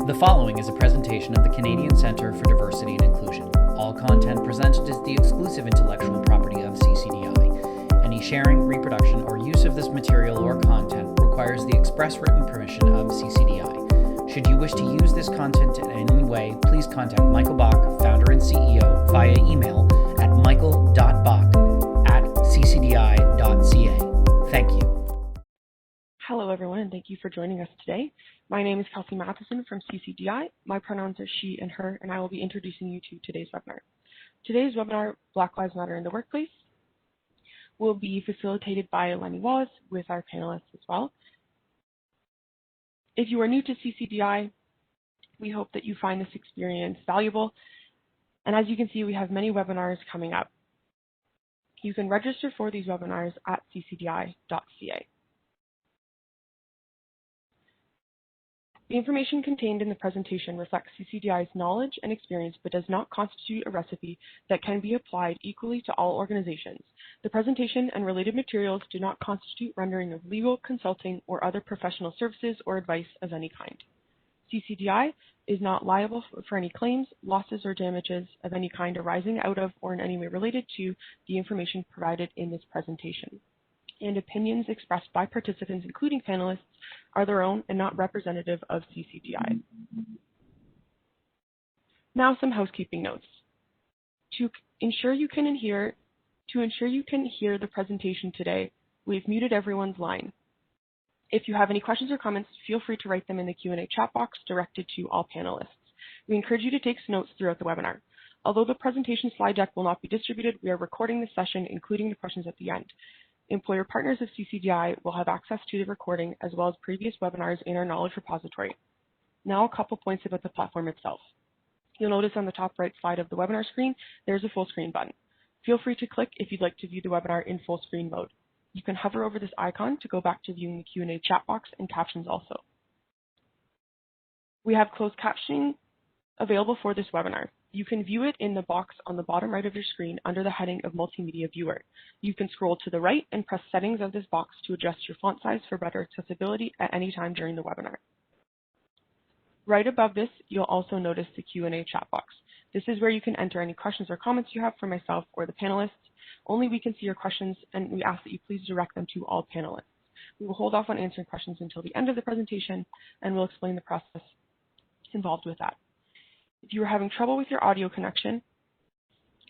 The following is a presentation of the Canadian Centre for Diversity and Inclusion. All content presented is the exclusive intellectual property of CCDI. Any sharing, reproduction, or use of this material or content requires the express written permission of CCDI. Should you wish to use this content in any way, please contact Michael Bach, founder and CEO, via email at michael.bach@ccdi.ca. Thank you. Hello, everyone, and thank you for joining us today. My name is Kelsey Matheson from CCDI. My pronouns are she and her, and I will be introducing you to today's webinar. Today's webinar, Black Lives Matter in the Workplace, will be facilitated by Lenny Wallace with our panelists as well. If you are new to CCDI, we hope that you find this experience valuable. And as you can see, we have many webinars coming up. You can register for these webinars at ccdi.ca. The information contained in the presentation reflects CCDI's knowledge and experience, but does not constitute a recipe that can be applied equally to all organizations. The presentation and related materials do not constitute rendering of legal, consulting, or other professional services or advice of any kind. CCDI is not liable for any claims, losses, or damages of any kind arising out of or in any way related to the information provided in this presentation. And opinions expressed by participants, including panelists, are their own and not representative of CCDI. Now, some housekeeping notes. To ensure you can hear the presentation today, we've muted everyone's line. If you have any questions or comments, feel free to write them in the Q&A chat box directed to all panelists. We encourage you to take notes throughout the webinar. Although the presentation slide deck will not be distributed, we are recording the session, including the questions at the end. Employer partners of CCDI will have access to the recording as well as previous webinars in our knowledge repository. Now, a couple points about the platform itself. You'll notice on the top right side of the webinar screen, there's a full screen button. Feel free to click if you'd like to view the webinar in full screen mode. You can hover over this icon to go back to viewing the Q&A chat box and captions also. We have closed captioning available for this webinar. You can view it in the box on the bottom right of your screen under the heading of Multimedia Viewer. You can scroll to the right and press settings of this box to adjust your font size for better accessibility at any time during the webinar. Right above this, you'll also notice the Q&A chat box. This is where you can enter any questions or comments you have for myself or the panelists. Only we can see your questions, and we ask that you please direct them to all panelists. We will hold off on answering questions until the end of the presentation, and we'll explain the process involved with that. If you are having trouble with your audio connection,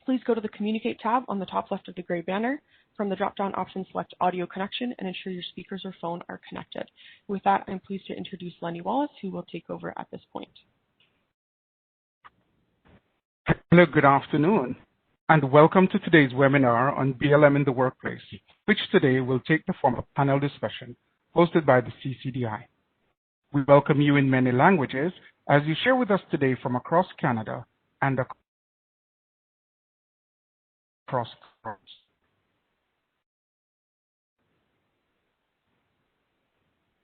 please go to the Communicate tab on the top left of the gray banner. From the drop-down option, select Audio Connection and ensure your speakers or phone are connected. With that, I'm pleased to introduce Lenny Wallace, who will take over at this point. Hello, good afternoon, and welcome to today's webinar on BLM in the workplace, which today will take the form of a panel discussion hosted by the CCDI. We welcome you in many languages as you share with us today from across Canada and across the world.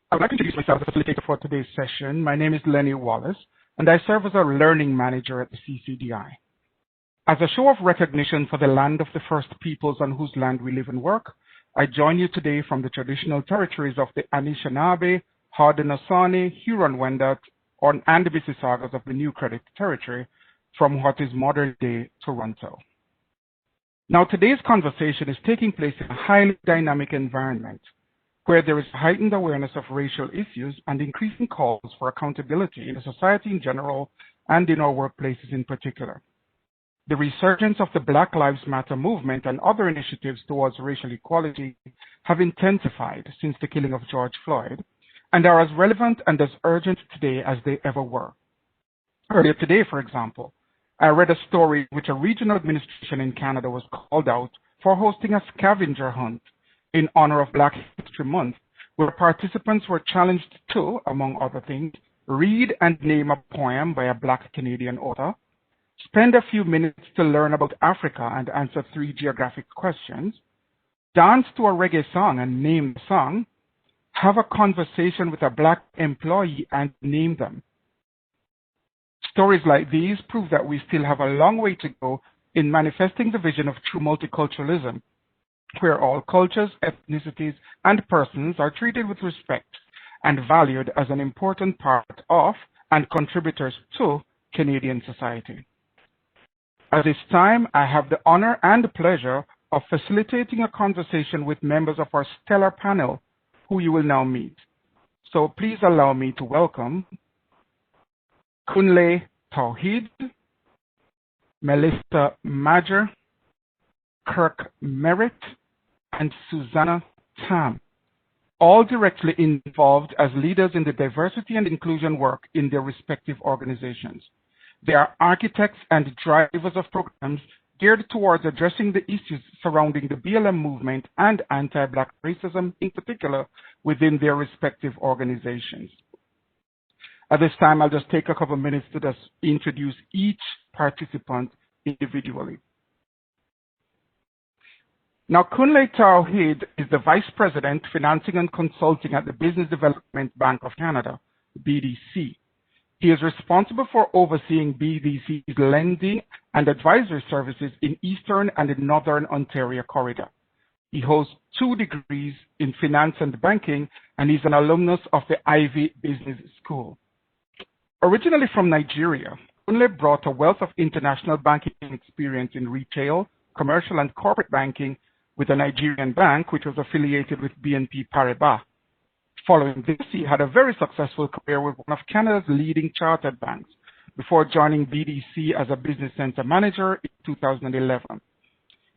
I would like to introduce myself as the facilitator for today's session. My name is Lenny Wallace, and I serve as a learning manager at the CCDI. As a show of recognition for the land of the First Peoples on whose land we live and work, I join you today from the traditional territories of the Anishinaabe, Haudenosaunee, Huron-Wendat, and the Mississaugas of the New Credit Territory from what is modern-day Toronto. Now, today's conversation is taking place in a highly dynamic environment where there is heightened awareness of racial issues and increasing calls for accountability in the society in general and in our workplaces in particular. The resurgence of the Black Lives Matter movement and other initiatives towards racial equality have intensified since the killing of George Floyd, and are as relevant and as urgent today as they ever were. Earlier today, for example, I read a story in which a regional administration in Canada was called out for hosting a scavenger hunt in honor of Black History Month, where participants were challenged to, among other things, read and name a poem by a Black Canadian author, spend a few minutes to learn about Africa and answer 3 geographic questions, dance to a reggae song and name the song, have a conversation with a Black employee and name them. Stories like these prove that we still have a long way to go in manifesting the vision of true multiculturalism, where all cultures, ethnicities, and persons are treated with respect and valued as an important part of and contributors to Canadian society. At this time, I have the honor and the pleasure of facilitating a conversation with members of our stellar panel, who you will now meet. So please allow me to welcome Kunle Tawhid, Melissa Major, Kirk Merritt, and Susanna Tam, all directly involved as leaders in the diversity and inclusion work in their respective organizations. They are architects and drivers of programs geared towards addressing the issues surrounding the BLM movement and anti-Black racism in particular within their respective organizations. At this time, I'll just take a couple of minutes to just introduce each participant individually. Now, Kunle Tawhid is the Vice President, Financing and Consulting at the Business Development Bank of Canada, BDC. He is responsible for overseeing BDC's lending and advisory services in Eastern and the Northern Ontario corridor. He holds 2 degrees in finance and banking, and is an alumnus of the Ivy Business School. Originally from Nigeria, Kunle brought a wealth of international banking experience in retail, commercial, and corporate banking with a Nigerian bank which was affiliated with BNP Paribas. Following this, he had a very successful career with one of Canada's leading chartered banks before joining BDC as a business center manager in 2011.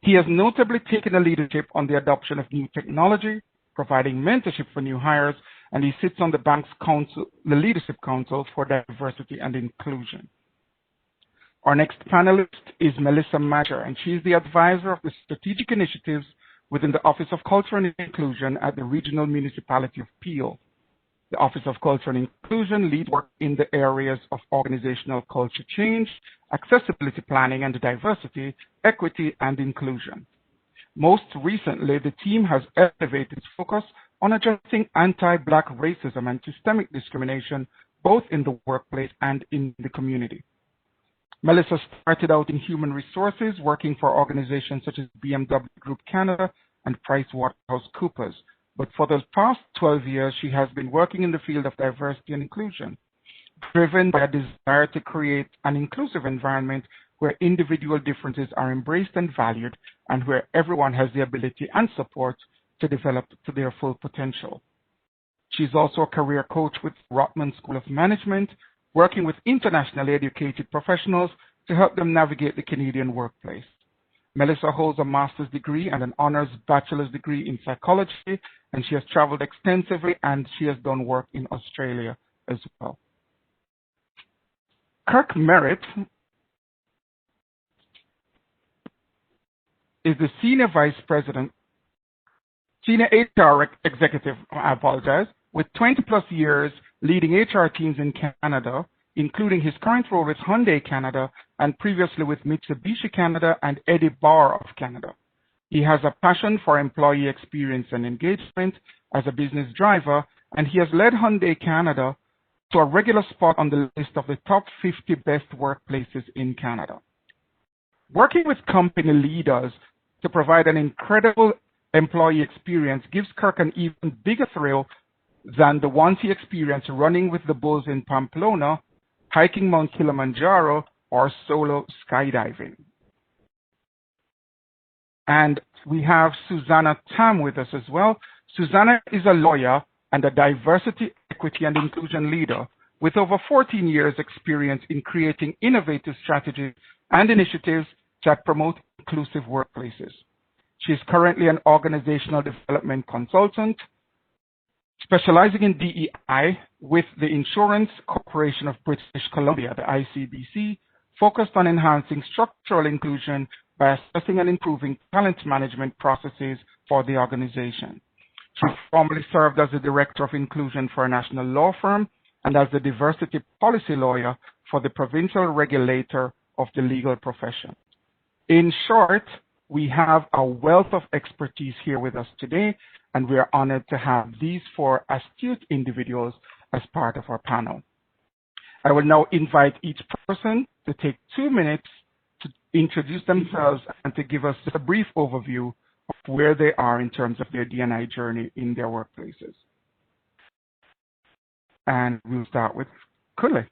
He has notably taken a leadership on the adoption of new technology, providing mentorship for new hires, and he sits on the bank's council, the Leadership Council for Diversity and Inclusion. Our next panelist is Melissa Major, and she is the advisor of the strategic initiatives within the Office of Culture and Inclusion at the Regional Municipality of Peel. The Office of Culture and Inclusion leads work in the areas of organizational culture change, accessibility planning and diversity, equity, and inclusion. Most recently, the team has elevated its focus on addressing anti-Black racism and systemic discrimination, both in the workplace and in the community. Melissa started out in human resources, working for organizations such as BMW Group Canada and PricewaterhouseCoopers. But for the past 12 years, she has been working in the field of diversity and inclusion, driven by a desire to create an inclusive environment where individual differences are embraced and valued, and where everyone has the ability and support to develop to their full potential. She's also a career coach with Rotman School of Management, working with internationally educated professionals to help them navigate the Canadian workplace. Melissa holds a master's degree and an honors bachelor's degree in psychology, and she has traveled extensively, and she has done work in Australia as well. Kirk Merritt is the Senior Vice President, Senior HR Executive, with 20 plus years leading HR teams in Canada, including his current role with Hyundai Canada and previously with Mitsubishi Canada and Eddie Bauer of Canada. He has a passion for employee experience and engagement as a business driver, and he has led Hyundai Canada to a regular spot on the list of the top 50 best workplaces in Canada. Working with company leaders to provide an incredible employee experience gives Kirk an even bigger thrill than the ones he experienced running with the bulls in Pamplona, hiking Mount Kilimanjaro, or solo skydiving. And we have Susanna Tam with us as well. Susanna is a lawyer and a diversity, equity, and inclusion leader with over 14 years experience in creating innovative strategies and initiatives that promote inclusive workplaces. She is currently an organizational development consultant, specializing in DEI with the Insurance Corporation of British Columbia, the ICBC, focused on enhancing structural inclusion by assessing and improving talent management processes for the organization. She formerly served as the Director of Inclusion for a national law firm and as the diversity policy lawyer for the provincial regulator of the legal profession. In short, we have a wealth of expertise here with us today, and we are honored to have these 4 astute individuals as part of our panel. I will now invite each person to take 2 minutes to introduce themselves and to give us a brief overview of where they are in terms of their D&I journey in their workplaces. And we'll start with Kunle.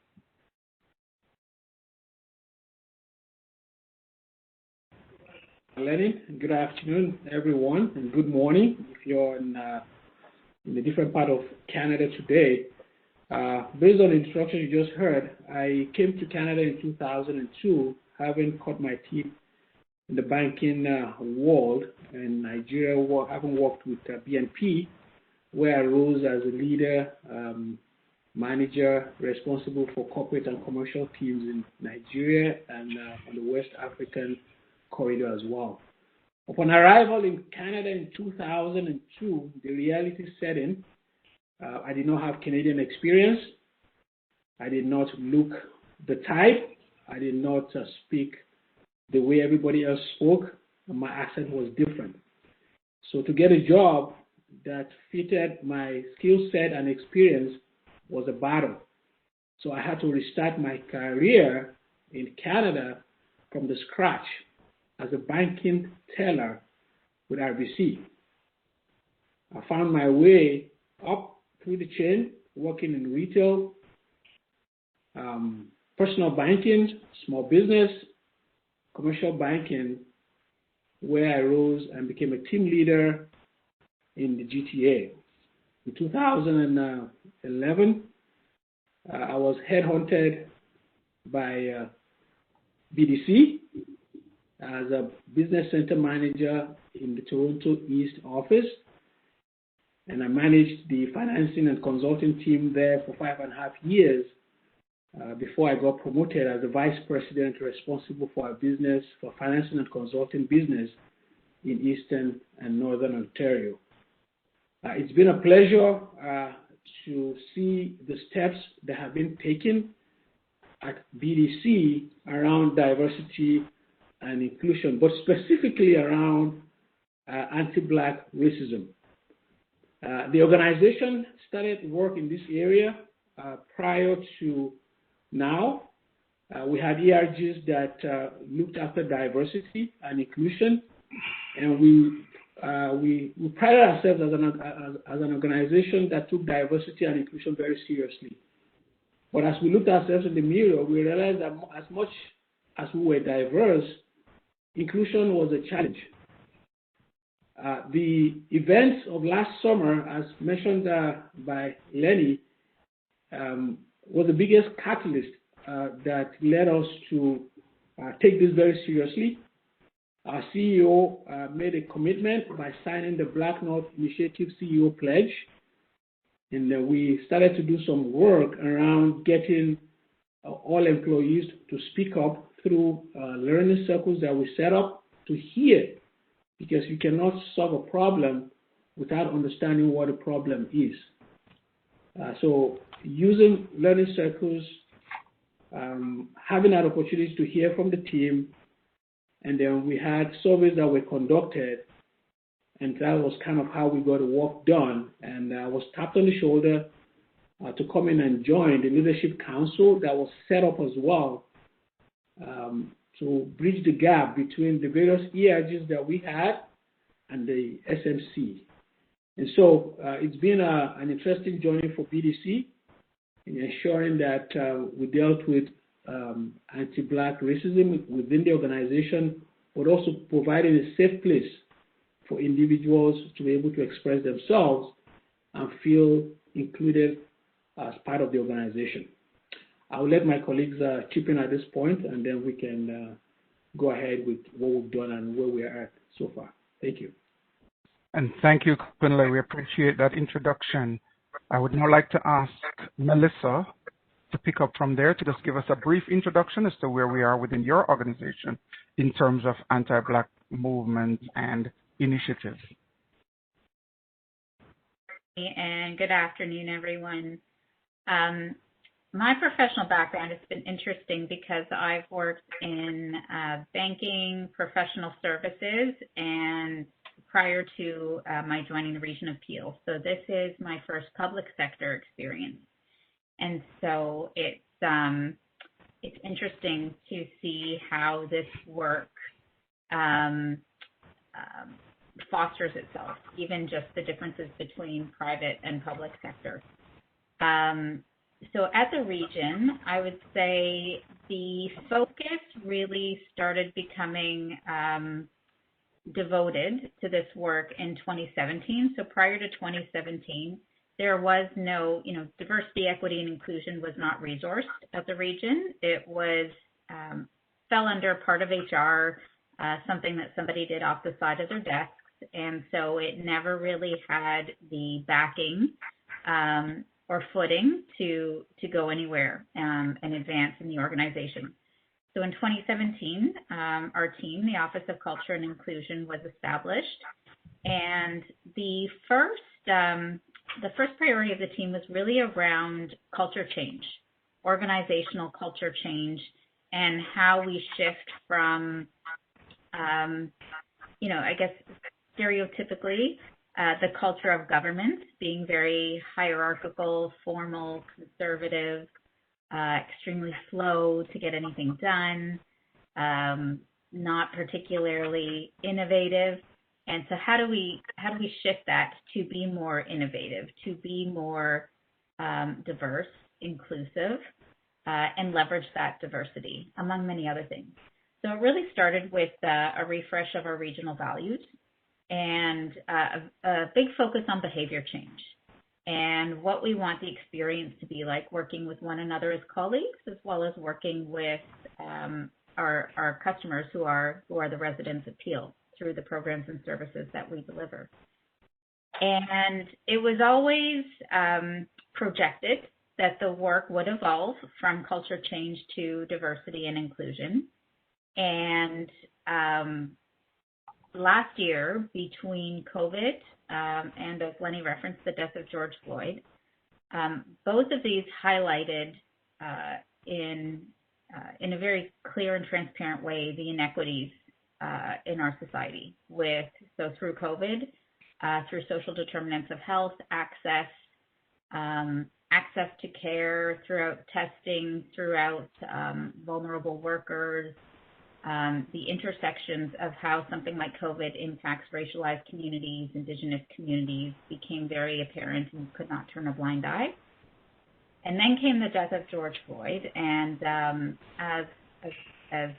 Lenny. Good afternoon, everyone, and good morning if you're in a different part of Canada today. Based on the introduction you just heard, I came to Canada in 2002, having cut my teeth in the banking world in Nigeria, having worked with BNP, where I rose as a leader, manager responsible for corporate and commercial teams in Nigeria and on the West African corridor as well. Upon arrival in Canada in 2002, the reality set in. I did not have Canadian experience. I did not look the type. I did not speak the way everybody else spoke. And my accent was different. So to get a job that fitted my skill set and experience was a battle. So I had to restart my career in Canada from the scratch as a banking teller with RBC. I found my way up through the chain, working in retail, personal banking, small business, commercial banking, where I rose and became a team leader in the GTA. In 2011, I was headhunted by BDC as a business center manager in the Toronto East office, and I managed the financing and consulting team there for 5.5 years before I got promoted as the vice president responsible for our business, for financing and consulting business in Eastern and Northern Ontario. It's been a pleasure to see the steps that have been taken at BDC around diversity and inclusion, but specifically around anti-Black racism. The organization started work in this area prior to now. We had ERGs that looked after diversity and inclusion, and we prided ourselves as an organization that took diversity and inclusion very seriously. But as we looked at ourselves in the mirror, we realized that as much as we were diverse, inclusion was a challenge. The events of last summer, as mentioned by Lenny, was the biggest catalyst that led us to take this very seriously. Our CEO made a commitment by signing the Black North Initiative CEO Pledge, and we started to do some work around getting all employees to speak up through learning circles that we set up to hear, because you cannot solve a problem without understanding what the problem is. So using learning circles, having that opportunity to hear from the team, and then we had surveys that were conducted, and that was kind of how we got the work done. And I was tapped on the shoulder to come in and join the Leadership Council that was set up as well to bridge the gap between the various ERGs that we had and the SMC. And so it's been an interesting journey for BDC in ensuring that we dealt with anti-Black racism within the organization, but also providing a safe place for individuals to be able to express themselves and feel included as part of the organization. I'll let my colleagues chip in at this point, and then we can go ahead with what we've done and where we are at so far. Thank you. And thank you, Quinlay. We appreciate that introduction. I would now like to ask Melissa to pick up from there to just give us a brief introduction as to where we are within your organization in terms of anti-Black movement and initiatives. And good afternoon, everyone. My professional background has been interesting because I've worked in banking, professional services, and prior to my joining the Region of Peel. So this is my first public sector experience. And so it's interesting to see how this work fosters itself, even just the differences between private and public sector. So at the region, I would say the focus really started becoming devoted to this work in 2017. So prior to 2017, there was no, diversity, equity, and inclusion was not resourced at the region. It was fell under part of HR, something that somebody did off the side of their desks, and so it never really had the backing or footing to go anywhere and advance in the organization. So in 2017, our team, the Office of Culture and Inclusion, was established, and the first priority of the team was really around culture change, organizational culture change, and how we shift from, I guess stereotypically, the culture of government being very hierarchical, formal, conservative, extremely slow to get anything done, not particularly innovative. And so how do we shift that to be more innovative, to be more diverse, inclusive, and leverage that diversity, among many other things? So it really started with a refresh of our regional values and a big focus on behavior change and what we want the experience to be like working with one another as colleagues, as well as working with our customers who are the residents of Peel through the programs and services that we deliver. And it was always projected that the work would evolve from culture change to diversity and inclusion. And last year, between COVID and, as Lenny referenced, the death of George Floyd, both of these highlighted in a very clear and transparent way the inequities in our society. So through COVID, through social determinants of health, access to care, throughout testing, throughout vulnerable workers, the intersections of how something like COVID impacts racialized communities, Indigenous communities, became very apparent and could not turn a blind eye. And then came the death of George Floyd, and as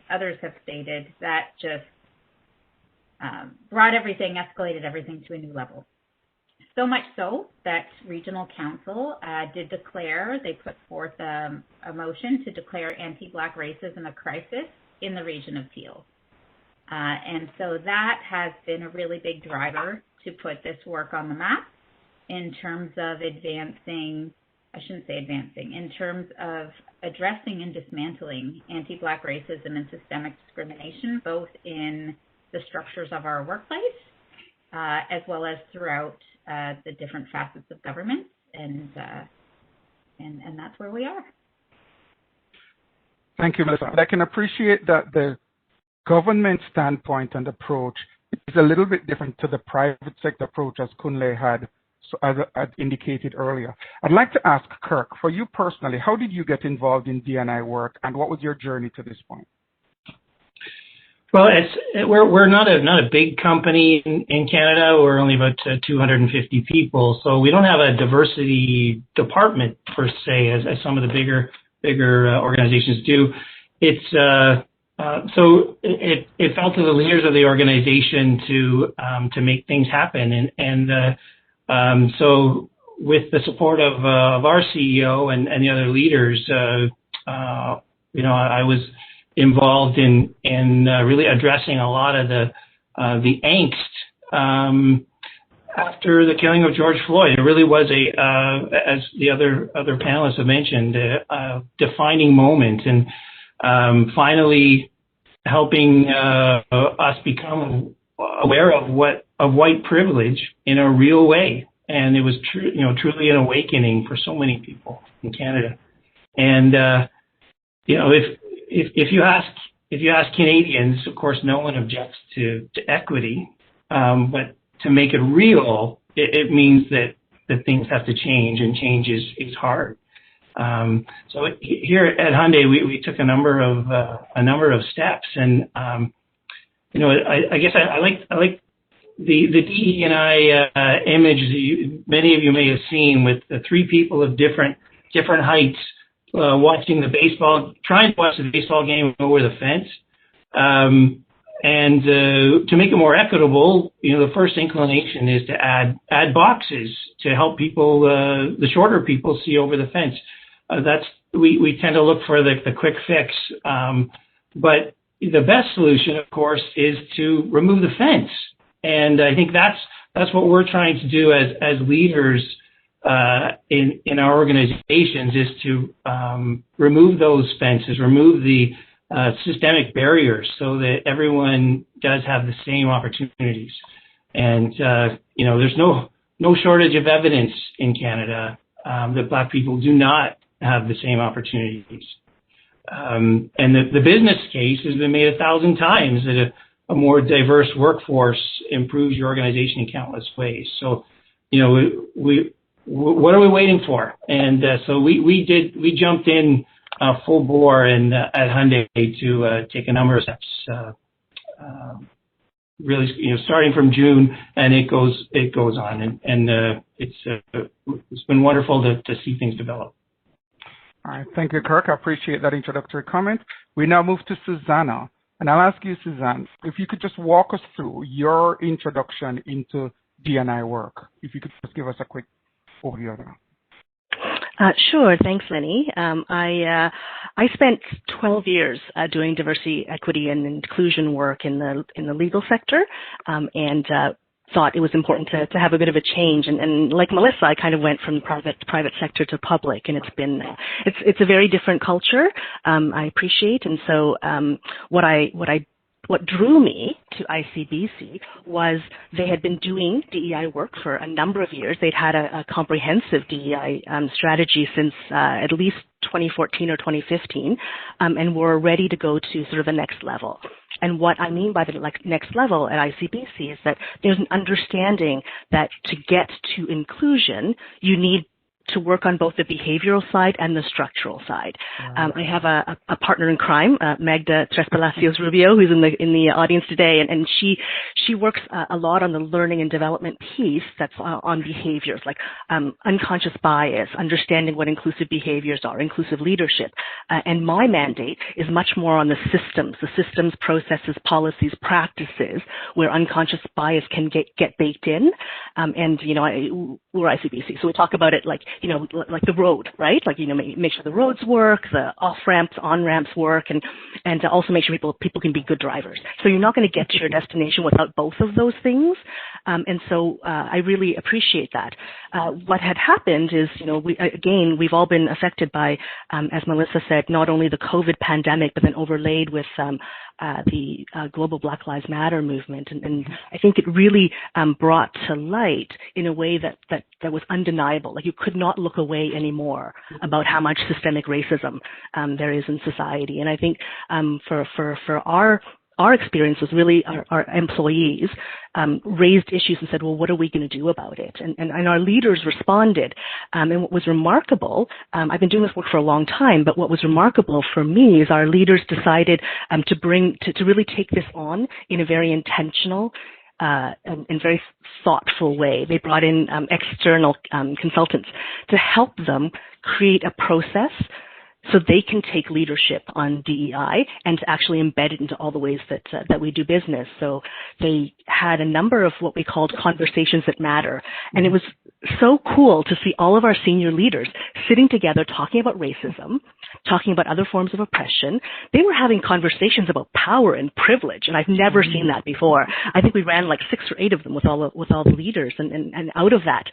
others have stated, that just escalated everything to a new level. So much so that Regional Council did declare, they put forth a motion to declare anti-Black racism a crisis in the region of Peel. And so that has been a really big driver to put this work on the map in terms of in terms of addressing and dismantling anti-Black racism and systemic discrimination, both in the structures of our workplace, as well as throughout the different facets of government, and that's where we are. Thank you, Melissa. I can appreciate that the government standpoint and approach is a little bit different to the private sector approach, as Kunle had indicated earlier. I'd like to ask Kirk, for you personally, how did you get involved in D&I work, and what was your journey to this point? Well, we're not a big company in Canada. We're only about 250 people, so we don't have a diversity department per se, as some of the bigger organizations do. It's so it fell to the leaders of the organization to make things happen, and so with the support of our CEO and the other leaders, I was involved in really addressing a lot of the angst after the killing of George Floyd. It really was as the other panelists have mentioned, a defining moment, and finally helping us become aware of white privilege in a real way. And it was truly an awakening for so many people in Canada. And if you ask Canadians, of course, no one objects to equity, but to make it real, it means that things have to change, and change is hard. So here at Hyundai, we took a number of steps, and I guess I like the DE&I image. Many of you may have seen, with the three people of different heights. Trying to watch the baseball game over the fence. And to make it more equitable, the first inclination is to add boxes to help people, the shorter people, see over the fence. We tend to look for the quick fix, but the best solution, of course, is to remove the fence. And I think that's what we're trying to do as leaders in our organizations, is to remove those fences, remove the systemic barriers, so that everyone does have the same opportunities. And there's no shortage of evidence in Canada that Black people do not have the same opportunities. And the business case has been made 1,000 times that a more diverse workforce improves your organization in countless ways. So, what are we waiting for? And so we jumped in full bore and at Hyundai to take a number of steps. Really, starting from June, and it goes on, and it's been wonderful to see things develop. All right, thank you, Kirk. I appreciate that introductory comment. We now move to Susanna, and I'll ask you, Suzanne, if you could just walk us through your introduction into D&I work. If you could just give us a quick overview of that. Sure. Thanks, Lenny. I spent 12 years doing diversity, equity, and inclusion work in the legal sector, and thought it was important to have a bit of a change. And like Melissa, I kind of went from private sector to public, and it's a very different culture. I appreciate, and so what drew me to ICBC was they had been doing DEI work for a number of years. They'd had a comprehensive DEI strategy since at least 2014 or 2015, and were ready to go to sort of the next level. And what I mean by the next level at ICBC is that there's an understanding that to get to inclusion, you need to work on both the behavioral side and the structural side. I have a partner in crime, Magda Tres Palacios Rubio, who's in the audience today, and she works a lot on the learning and development piece that's on behaviors like unconscious bias, understanding what inclusive behaviors are, inclusive leadership. And my mandate is much more on the systems, processes, policies, practices, where unconscious bias can get baked in. We're ICBC, so we talk about it like the road, right? Like, make sure the roads work, the off-ramps, on-ramps work, and to also make sure people can be good drivers. So you're not going to get to your destination without both of those things. And so I really appreciate that. What had happened is, we've all been affected by, as Melissa said, not only the COVID pandemic, but then overlaid with the global Black Lives Matter movement. And I think it really brought to light in a way that was undeniable. Like, you could not look away anymore about how much systemic racism there is in society. And I think for our experience was really our employees raised issues and said, well, what are we going to do about it? And our leaders responded. And what was remarkable, I've been doing this work for a long time, but what was remarkable for me is our leaders decided to really take this on in a very intentional and very thoughtful way. They brought in external consultants to help them create a process so they can take leadership on DEI and to actually embed it into all the ways that we do business. So they had a number of what we called conversations that matter. And it was so cool to see all of our senior leaders sitting together talking about racism, talking about other forms of oppression. They were having conversations about power and privilege, and I've never seen that before. I think we ran like 6 or 8 of them with all the leaders, and out of that,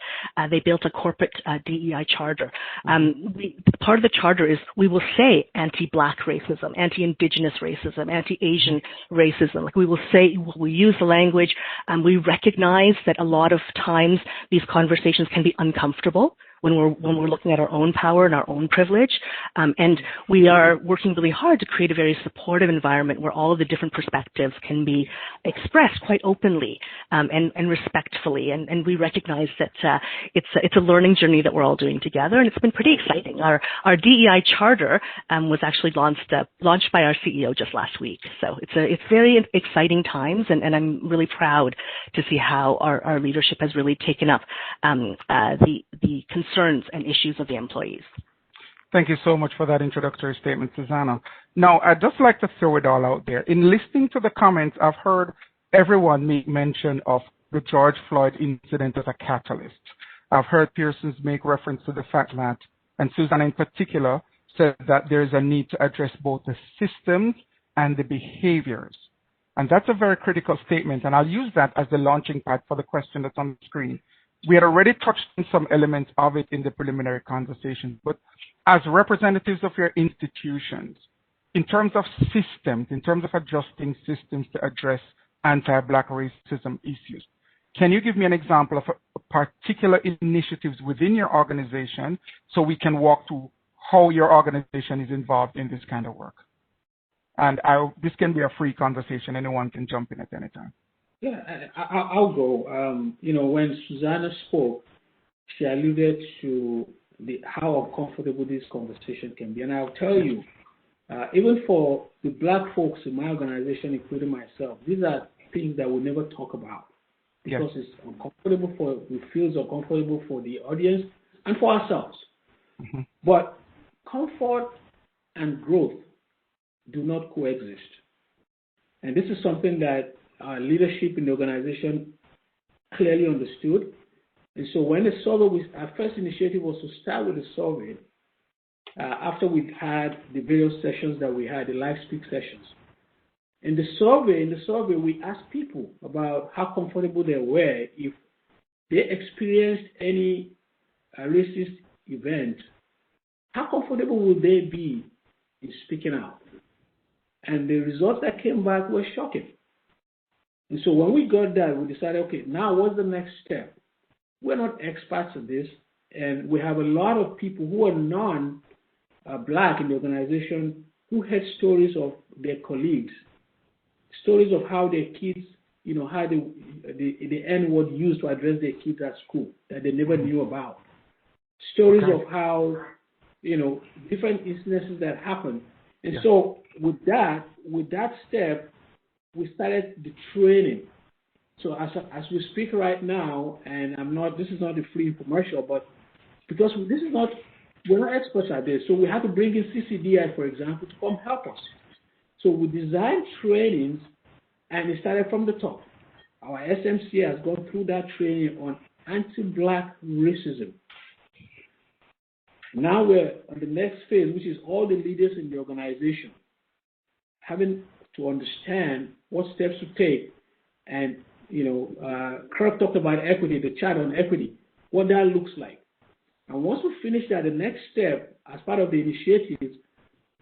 they built a corporate DEI charter. Part of the charter is we will say anti-Black racism, anti-Indigenous racism, anti-Asian racism. Like, we will say, we use the language, and we recognize that a lot of times these conversations can be uncomfortable when we're looking at our own power and our own privilege. And we are working really hard to create a very supportive environment where all of the different perspectives can be expressed quite openly and respectfully. And we recognize that it's a learning journey that we're all doing together, and it's been pretty exciting. Our DEI charter was actually launched by our CEO just last week. So it's very exciting times, and I'm really proud to see how our leadership has really taken up the concerns and issues of the employees. Thank you so much for that introductory statement, Susanna. Now, I'd just like to throw it all out there. In listening to the comments, I've heard everyone make mention of the George Floyd incident as a catalyst. I've heard Pearsons make reference to the fact that, and Susanna in particular, said that there is a need to address both the systems and the behaviors. And that's a very critical statement, and I'll use that as the launching pad for the question that's on the screen. We had already touched on some elements of it in the preliminary conversation, but as representatives of your institutions, in terms of systems, in terms of adjusting systems to address anti-Black racism issues, can you give me an example of a particular initiatives within your organization so we can walk through how your organization is involved in this kind of work? And this can be a free conversation. Anyone can jump in at any time. Yeah, I'll go. When Susanna spoke, she alluded to how uncomfortable this conversation can be. And I'll tell you, even for the Black folks in my organization, including myself, these are things that we'll never talk about because it's uncomfortable it feels uncomfortable for the audience and for ourselves. Mm-hmm. But comfort and growth do not coexist. And this is something that our leadership in the organization clearly understood. And so when the survey, our first initiative was to start with the survey after we'd had the various sessions that we had, the live speak sessions. In the survey, we asked people about how comfortable they were if they experienced any racist event. How comfortable would they be in speaking out? And the results that came back were shocking. And so when we got that, we decided, okay, now what's the next step? We're not experts at this, and we have a lot of people who are non-Black in the organization who had stories of their colleagues, stories of how their kids, how the N-word used to address their kids at school that they never knew about. Stories of how, different instances that happened. And so with that step, we started the training. So as we speak right now, and this is not a free infomercial, but because we're not experts at this, so we have to bring in CCDI, for example, to come help us. So we designed trainings, and it started from the top. Our SMC has gone through that training on anti-Black racism. Now we're on the next phase, which is all the leaders in the organization having to understand what steps to take. And, Kirk talked about equity, the chart on equity, what that looks like. And once we finish that, the next step as part of the initiatives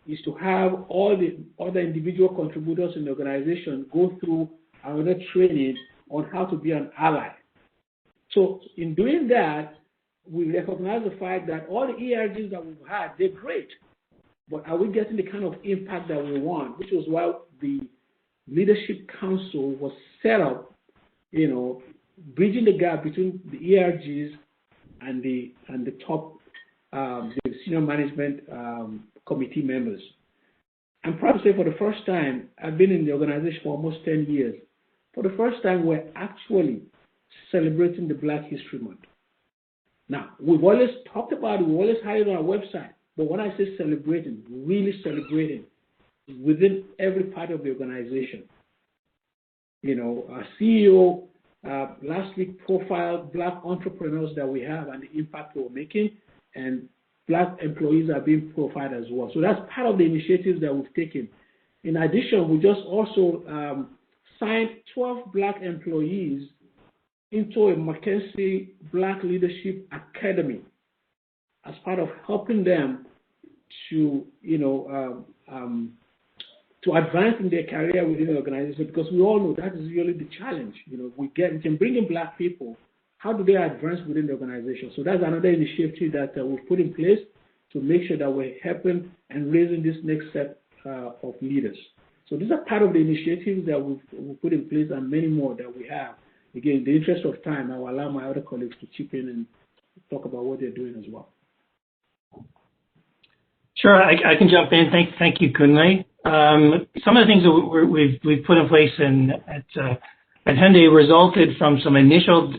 is to have all the other individual contributors in the organization go through another training on how to be an ally. So in doing that, we recognize the fact that all the ERGs that we've had, they're great. But are we getting the kind of impact that we want? Which was why the Leadership Council was set up, bridging the gap between the ERGs and the top, the senior management committee members. I'm proud to say for the first time, I've been in the organization for almost 10 years. For the first time, we're actually celebrating the Black History Month. Now, we've always talked about it, we've always had it on our website, but when I say celebrating, really celebrating, within every part of the organization. Our CEO last week profiled Black entrepreneurs that we have and the impact we're making, and Black employees are being profiled as well. So that's part of the initiatives that we've taken. In addition, we just also signed 12 Black employees into a McKinsey Black Leadership Academy as part of helping them to, to advance in their career within the organization, because we all know that is really the challenge. We can bring in Black people. How do they advance within the organization? So that's another initiative that we've put in place to make sure that we're helping and raising this next set of leaders. So these are part of the initiatives that we've put in place, and many more that we have. Again, in the interest of time, I will allow my other colleagues to chip in and talk about what they're doing as well. Sure, I can jump in. Thank you, Kunle. Some of the things that we've put in place at Hyundai resulted from some initial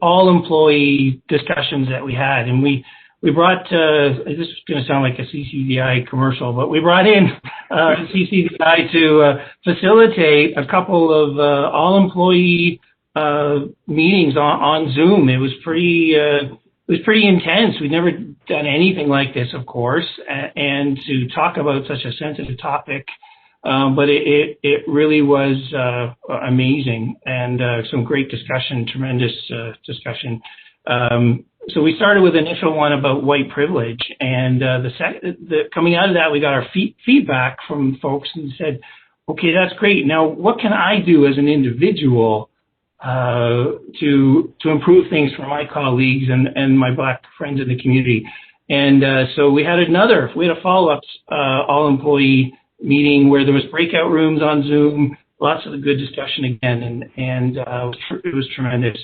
all-employee discussions that we had, and we we brought, this is going to sound like a CCDI commercial, but we brought in CCDI to facilitate a couple of all-employee meetings on Zoom. It was pretty intense. We'd never done anything like this, of course, and to talk about such a sensitive topic. But it really was amazing, and some great discussion, tremendous discussion. So we started with an initial one about white privilege, and coming out of that, we got our feedback from folks and said, okay, that's great. Now, what can I do as an individual to improve things for my colleagues and my Black friends in the community? And so we had a follow-up all-employee meeting where there was breakout rooms on Zoom, lots of good discussion again, and it was tremendous.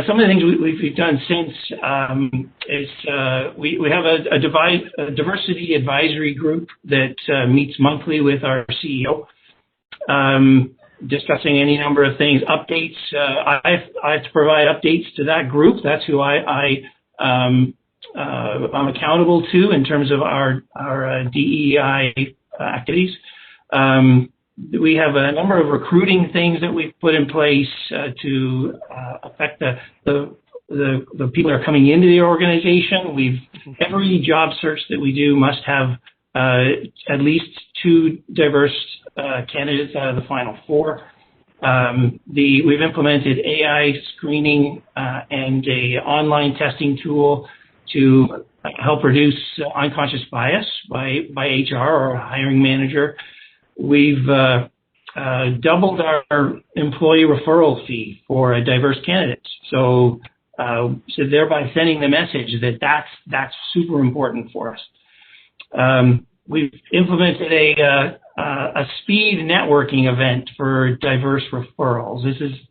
Some of the things we've done since is we have a diversity advisory group that meets monthly with our CEO, discussing any number of things, updates. I have to provide updates to that group. That's who I'm accountable to in terms of our DEI activities. We have a number of recruiting things that we've put in place to affect the people that are coming into the organization. Every job search that we do must have at least 2 diverse candidates out of the final 4. We've implemented AI screening and a online testing tool to help reduce unconscious bias by HR or a hiring manager. We've doubled our employee referral fee for diverse candidates. So thereby sending the message that that's super important for us. We've implemented a speed networking event for diverse referrals.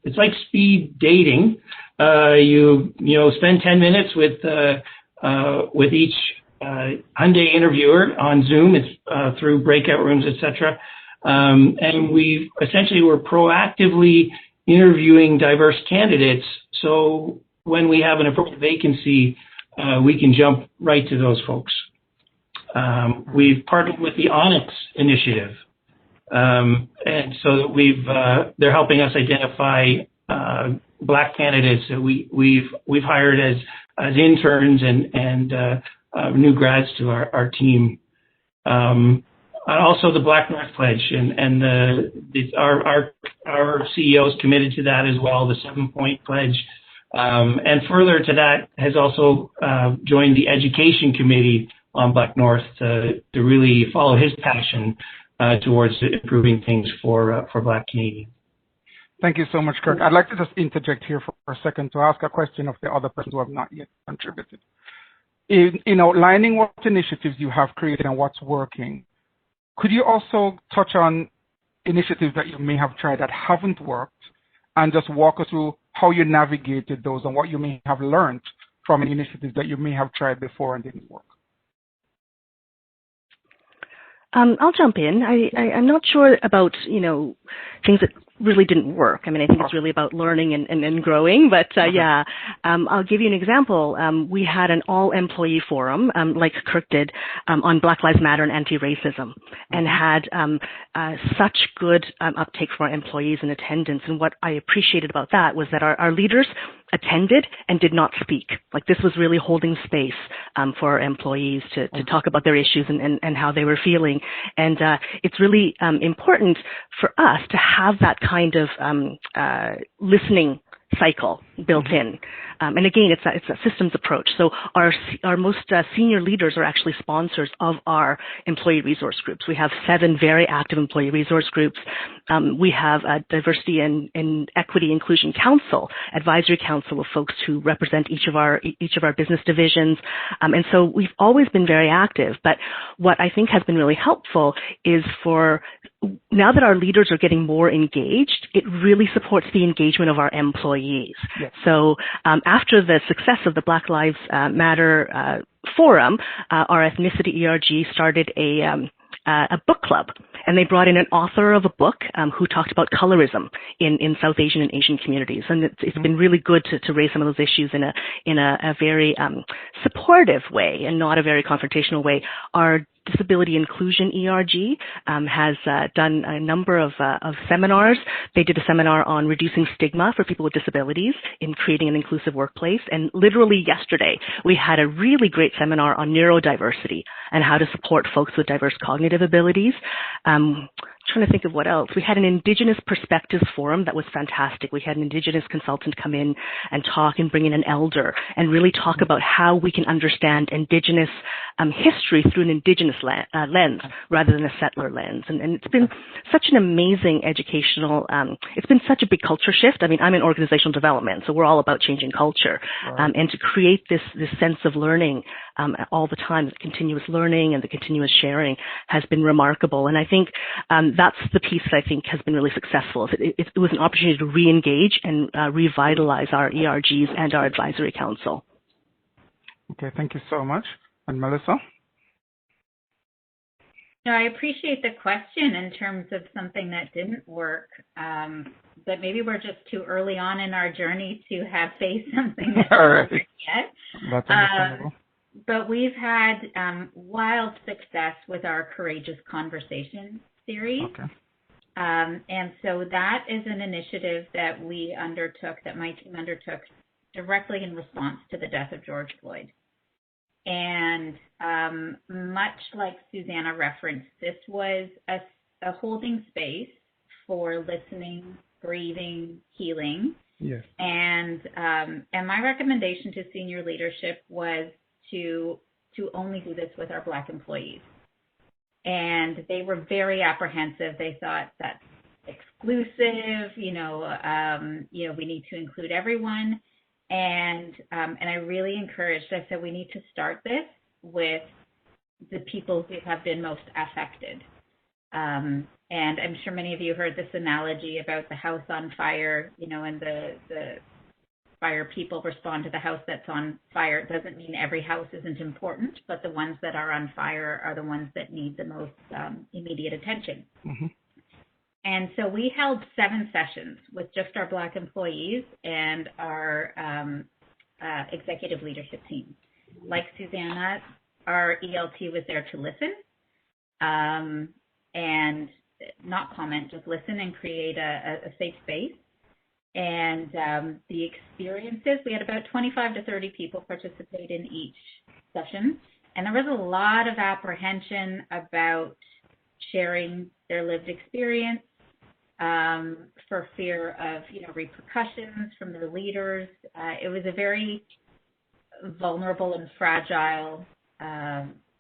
It's like speed dating. You spend 10 minutes with each Hyundai interviewer on Zoom. It's through breakout rooms, etc. And we're proactively interviewing diverse candidates. So when we have an appropriate vacancy, we can jump right to those folks. We've partnered with the Onyx initiative, and so that they're helping us identify Black candidates that we've hired as interns and new grads to our team. Also the Black North Pledge, and our CEO is committed to that as well, the 7-point pledge. And further to that has also joined the Education Committee on Black North to really follow his passion towards improving things for Black Canadians. Thank you so much, Kirk. I'd like to just interject here for a second to ask a question of the other person who have not yet contributed. In outlining what initiatives you have created and what's working, could you also touch on initiatives that you may have tried that haven't worked and just walk us through how you navigated those and what you may have learned from initiatives that you may have tried before and didn't work? I'll jump in. I'm not sure about, things that really didn't work. I mean, I think it's really about learning and growing, but yeah, I'll give you an example. We had an all-employee forum, like Kirk did, on Black Lives Matter and anti-racism, and had such good uptake from our employees and attendance. And what I appreciated about that was that our leaders attended and did not speak. Like, this was really holding space for our employees to talk about their issues and how they were feeling. And it's really important for us to have that kind of listening cycle built in. And again, it's a systems approach. So our most senior leaders are actually sponsors of our employee resource groups. We have 7 very active employee resource groups. We have a diversity and equity inclusion council, advisory council of folks who represent each of our business divisions. And so we've always been very active. But what I think has been really helpful is now that our leaders are getting more engaged, it really supports the engagement of our employees. Yes. So after the success of the Black Lives Matter forum, our ethnicity ERG started a book club. And they brought in an author of a book who talked about colorism in South Asian and Asian communities. And it's been really good to raise some of those issues in a very supportive way and not a very confrontational way. Our Disability Inclusion ERG has done a number of seminars. They did a seminar on reducing stigma for people with disabilities in creating an inclusive workplace. And literally yesterday, we had a really great seminar on neurodiversity and how to support folks with diverse cognitive abilities. Trying to think of what else. We had an Indigenous Perspectives Forum that was fantastic. We had an Indigenous consultant come in and talk and bring in an elder and really talk about how we can understand Indigenous history through an Indigenous lens rather than a settler lens. And it's been such an amazing educational, it's been such a big culture shift. I mean, I'm in organizational development, so we're all about changing culture. Right. And to create this sense of learning all the time, the continuous learning and the continuous sharing has been remarkable. And I think that's the piece that I think has been really successful. It was an opportunity to re-engage and revitalize our ERGs and our advisory council. Okay, thank you so much. And Melissa? No, I appreciate the question in terms of something that didn't work, but maybe we're just too early on in our journey to have faced something that All right. didn't work yet. That's understandable. But we've had wild success with our Courageous Conversation series. Okay. And so that is an initiative that we undertook, that my team undertook directly in response to the death of George Floyd. And much like Susanna referenced, this was a holding space for listening, grieving, healing. Yes. And my recommendation to senior leadership was to only do this with our Black employees. And they were very apprehensive. They thought that's exclusive, we need to include everyone. And I really encouraged, I said, we need to start this with the people who have been most affected. And I'm sure many of you heard this analogy about the house on fire, and the fire people respond to the house that's on fire. It doesn't mean every house isn't important, but the ones that are on fire are the ones that need the most immediate attention. Mm-hmm. And so we held 7 sessions with just our Black employees and our executive leadership team. Like Susanna, our ELT was there to listen and not comment, just listen and create a safe space. And the experiences, we had about 25 to 30 people participate in each session. And there was a lot of apprehension about sharing their lived experience for fear of, repercussions from their leaders. It was a very vulnerable and fragile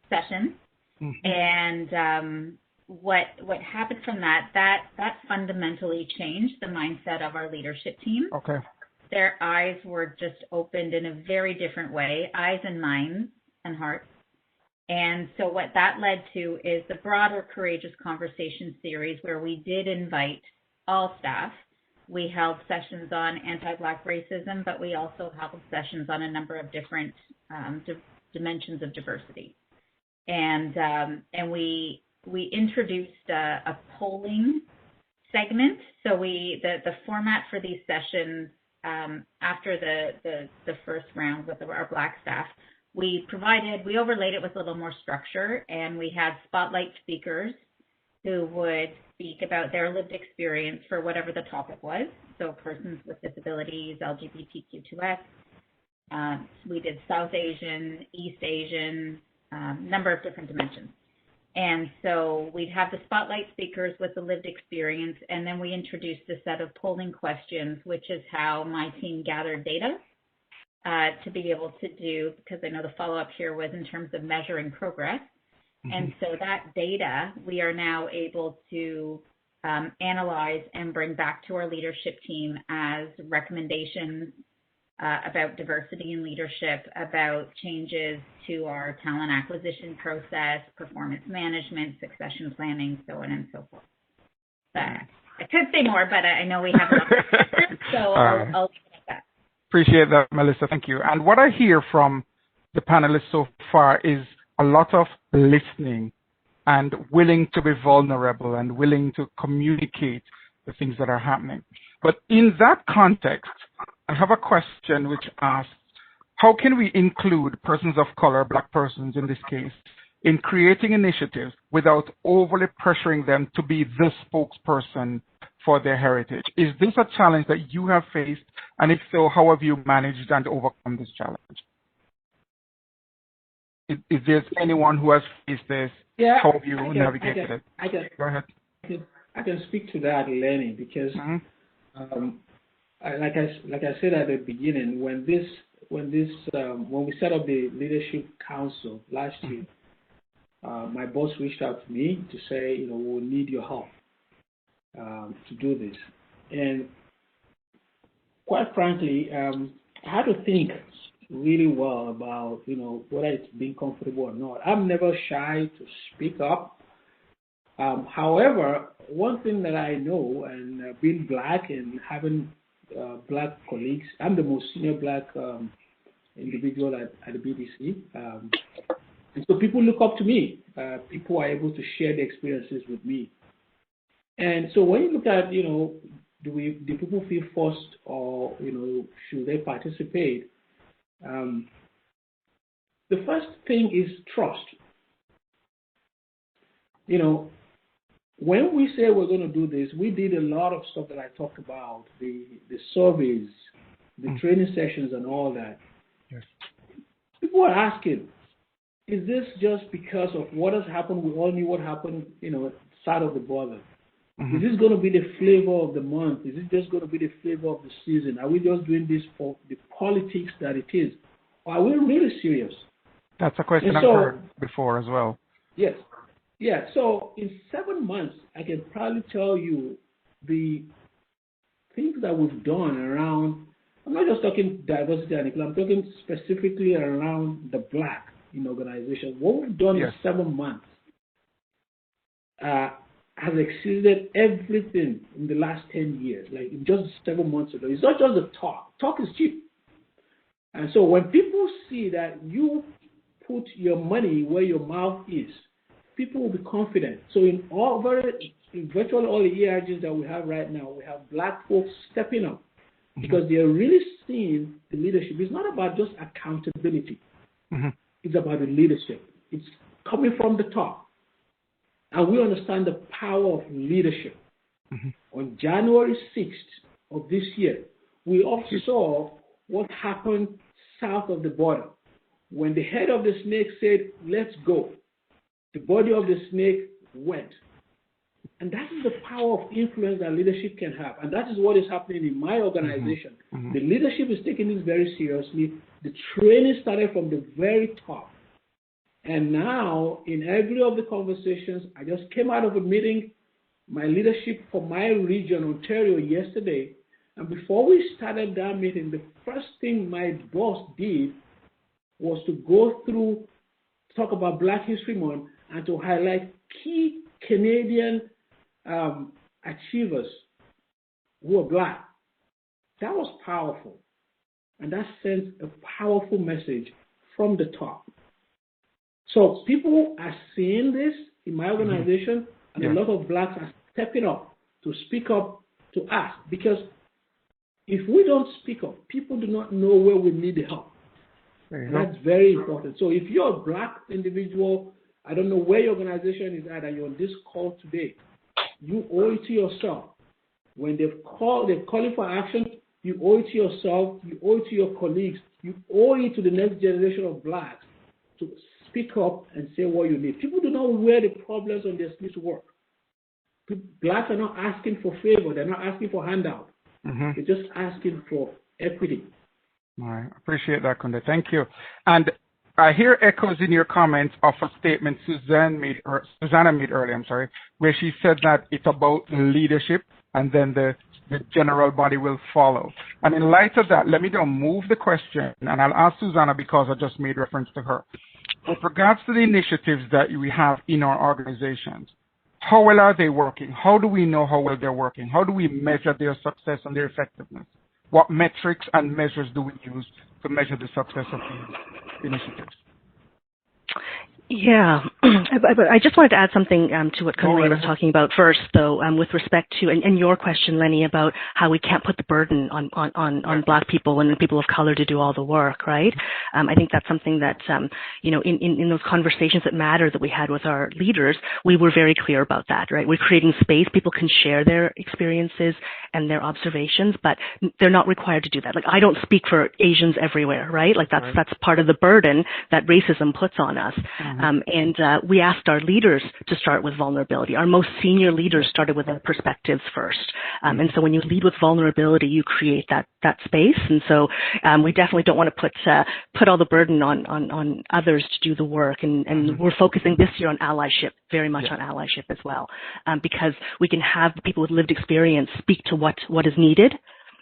session. Mm-hmm. And what happened from that fundamentally changed the mindset of our leadership team. Okay. Their eyes were just opened in a very different way, eyes and minds and hearts. And so what that led to is the broader Courageous Conversation series, where we did invite all staff. We held sessions on anti-Black racism, but we also held sessions on a number of different dimensions of diversity. And we introduced a polling segment. So the format for these sessions after the first round with our Black staff, we overlaid it with a little more structure, and we had spotlight speakers who would speak about their lived experience for whatever the topic was. So persons with disabilities, LGBTQ2S. We did South Asian, East Asian, number of different dimensions. And so we'd have the spotlight speakers with the lived experience, and then we introduced a set of polling questions, which is how my team gathered data to be able to do, because I know the follow-up here was in terms of measuring progress. Mm-hmm. And so that data we are now able to analyze and bring back to our leadership team as recommendations about diversity in leadership, about changes to our talent acquisition process, performance management, succession planning, so on and so forth. I could say more, but I know we have a lot of questions, so I'll leave it at that. Appreciate that, Melissa. Thank you. And what I hear from the panelists so far is a lot of listening and willing to be vulnerable and willing to communicate the things that are happening. But in that context, I have a question which asks, how can we include persons of color, Black persons in this case, in creating initiatives without overly pressuring them to be the spokesperson for their heritage? Is this a challenge that you have faced? And if so, how have you managed and overcome this challenge? Is there anyone who has faced this? Yeah, how have you navigated it? Go ahead. I can speak to that, Lenny, because like I said at the beginning, when we set up the Leadership Council last year, my boss reached out to me to say, we'll need your help to do this. And quite frankly, I had to think really well about, whether it's being comfortable or not. I'm never shy to speak up. However, one thing that I know, and being Black and having Black colleagues, I'm the most senior Black individual at the BDC. And so people look up to me. People are able to share their experiences with me. And so when you look at, do people feel forced or, should they participate? The first thing is trust. When we say we're going to do this, we did a lot of stuff that I talked about, the surveys, the training sessions and all that. Yes. People are asking, is this just because of what has happened? We all knew what happened, south of the border. Is this going to be the flavor of the month? Is it just going to be the flavor of the season? Are we just doing this for the politics that it is? Or are we really serious? That's a question I've heard before as well. Yes. Yeah, so in 7 months, I can probably tell you the things that we've done around, I'm not just talking diversity and inclusion, I'm talking specifically around the Black in organizations. What we've done in 7 months has exceeded everything in the last 10 years, like in just 7 months ago. It's not just the talk. Talk is cheap. And so when people see that you put your money where your mouth is, people will be confident. So in virtually all the ERGs that we have right now, we have Black folks stepping up because they are really seeing the leadership. It's not about just accountability. It's about the leadership. It's coming from the top. And we understand the power of leadership. On January 6th of this year, we also saw what happened south of the border. When the head of the snake said, let's go, the body of the snake went. And that is the power of influence that leadership can have. And that is what is happening in my organization. The leadership is taking this very seriously. The training started from the very top. And now, in every of the conversations, I just came out of a meeting, my leadership for my region, Ontario, yesterday. And before we started that meeting, the first thing my boss did was to go through, talk about Black History Month, and to highlight key Canadian achievers who are Black. That was powerful. And that sends a powerful message from the top. So people are seeing this in my organization, and a lot of Blacks are stepping up to speak up to ask. Because if we don't speak up, people do not know where we need the help. And that's very important. So if you're a Black individual, I don't know where your organization is at, and you're on this call today, you owe it to yourself. When they're calling for action, you owe it to yourself, you owe it to your colleagues, you owe it to the next generation of Blacks to speak up and say what you need. People do not wear the problems on their sleeves to work. Blacks are not asking for favor. They're not asking for handout. They're just asking for equity. All right. Appreciate that, Kunde. Thank you. And I hear echoes in your comments of a statement Susanna made earlier, where she said that it's about leadership and then the general body will follow. And in light of that, let me now move the question, and I'll ask Susanna because I just made reference to her. With regards to the initiatives that we have in our organizations, how well are they working? How do we know how well they're working? How do we measure their success and their effectiveness? What metrics and measures do we use to measure the success of these initiatives? Yeah, I just wanted to add something to what Kunle was talking about first, though, with respect to, and your question, Lenny, about how we can't put the burden on Black people and people of color to do all the work, right? I think that's something that, in those conversations that matter that we had with our leaders, we were very clear about that, right? We're creating space. People can share their experiences and their observations, but they're not required to do that. Like, I don't speak for Asians everywhere, right? Like, that's part of the burden that racism puts on us. We asked our leaders to start with vulnerability. Our most senior leaders started with their perspectives first. And so when you lead with vulnerability, you create that space. And so we definitely don't want to put all the burden on others to do the work. And we're focusing this year on allyship, very much on allyship as well, because we can have people with lived experience speak to what is needed.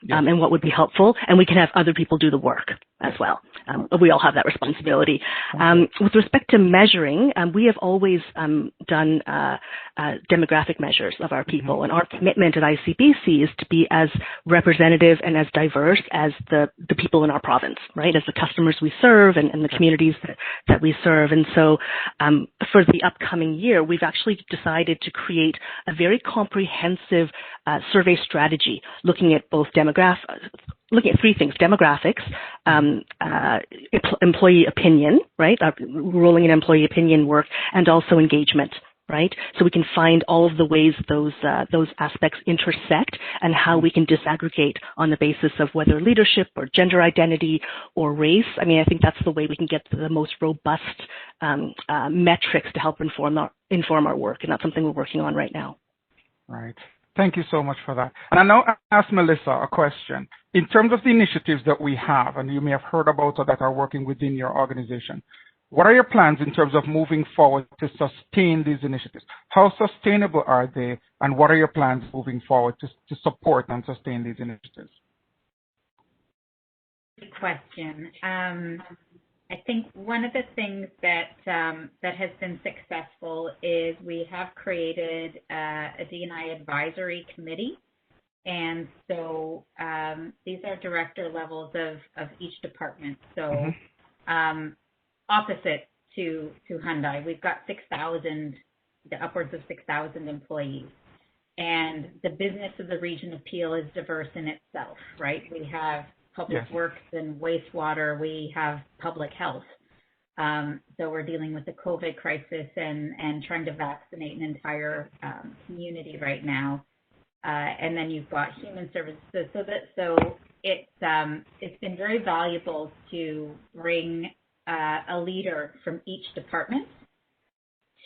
And what would be helpful, and we can have other people do the work as well. We all have that responsibility. With respect to measuring, we have always done demographic measures of our people, and our commitment at ICBC is to be as representative and as diverse as the people in our province, right, as the customers we serve and the communities that we serve. And so for the upcoming year, we've actually decided to create a very comprehensive survey strategy looking at both looking at three things: demographics, employee opinion, right, rolling in employee opinion work, and also engagement, right? So we can find all of the ways those aspects intersect and how we can disaggregate on the basis of whether leadership or gender identity or race. I mean, I think that's the way we can get the most robust metrics to help inform our work, and that's something we're working on right now. Right. Thank you so much for that. And I now ask Melissa a question. In terms of the initiatives that we have, and you may have heard about or that are working within your organization, what are your plans in terms of moving forward to sustain these initiatives? How sustainable are they, and what are your plans moving forward to support and sustain these initiatives? Good question. I think one of the things that has been successful is we have created a D&I advisory committee, and so these are director levels of each department. So opposite to Hyundai, we've got 6,000, upwards of 6,000 employees, and the business of the region of Peel is diverse in itself, right? We have public works and wastewater, we have public health. So we're dealing with the COVID crisis and trying to vaccinate an entire community right now. And then you've got human services. So it's been very valuable to bring a leader from each department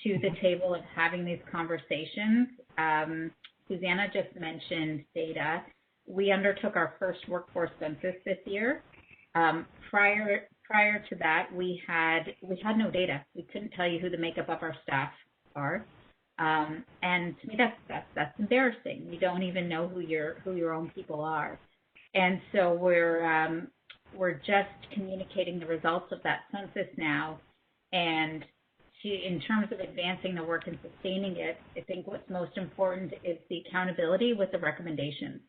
to the table of having these conversations. Susanna just mentioned data. We undertook our first workforce census this year. Prior to that, we had no data. We couldn't tell you who the makeup of our staff are, and to me that's embarrassing. You don't even know who your own people are, and so we're just communicating the results of that census now, and in terms of advancing the work and sustaining it, I think what's most important is the accountability with the recommendations.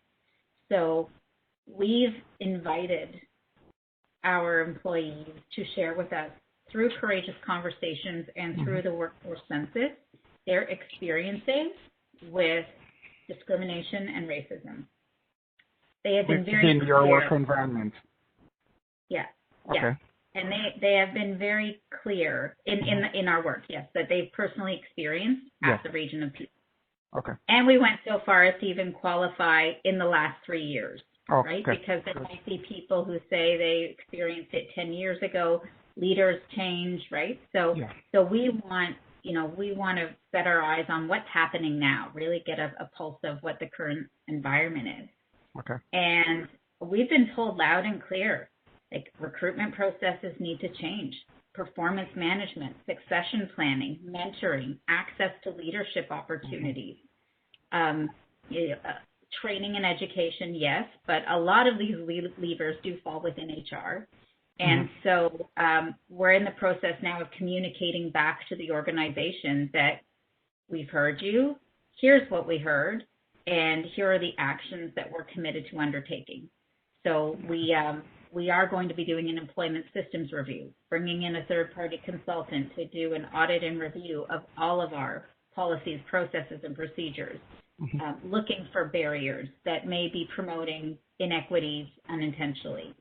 So we've invited our employees to share with us through courageous conversations and through the workforce census their experiences with discrimination and racism. They have been very in your work environment. Yeah. Okay. Yeah. And they have been very clear in our work, yes, that they've personally experienced at the region of Peel. Okay. And we went so far as to even qualify in the last 3 years, right? Because then I see people who say they experienced it 10 years ago. Leaders change, right? So we want, we want to set our eyes on what's happening now, really get a pulse of what the current environment is. Okay. And we've been told loud and clear, like recruitment processes need to change. Performance management, succession planning, mentoring, access to leadership opportunities, training and education, yes, but a lot of these levers do fall within HR. And so we're in the process now of communicating back to the organization that we've heard you, here's what we heard, and here are the actions that we're committed to undertaking. So we we are going to be doing an employment systems review, bringing in a third-party consultant to do an audit and review of all of our policies, processes, and procedures, looking for barriers that may be promoting inequities unintentionally.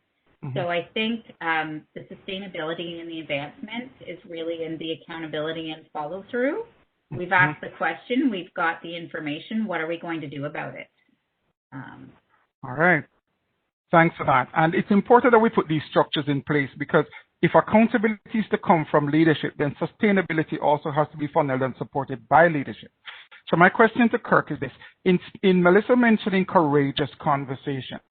So I think the sustainability and the advancement is really in the accountability and follow-through. We've asked the question, we've got the information, what are we going to do about it? All right. Thanks for that. And it's important that we put these structures in place, because if accountability is to come from leadership, then sustainability also has to be funneled and supported by leadership. So my question to Kirk is this. In Melissa mentioning courageous conversations,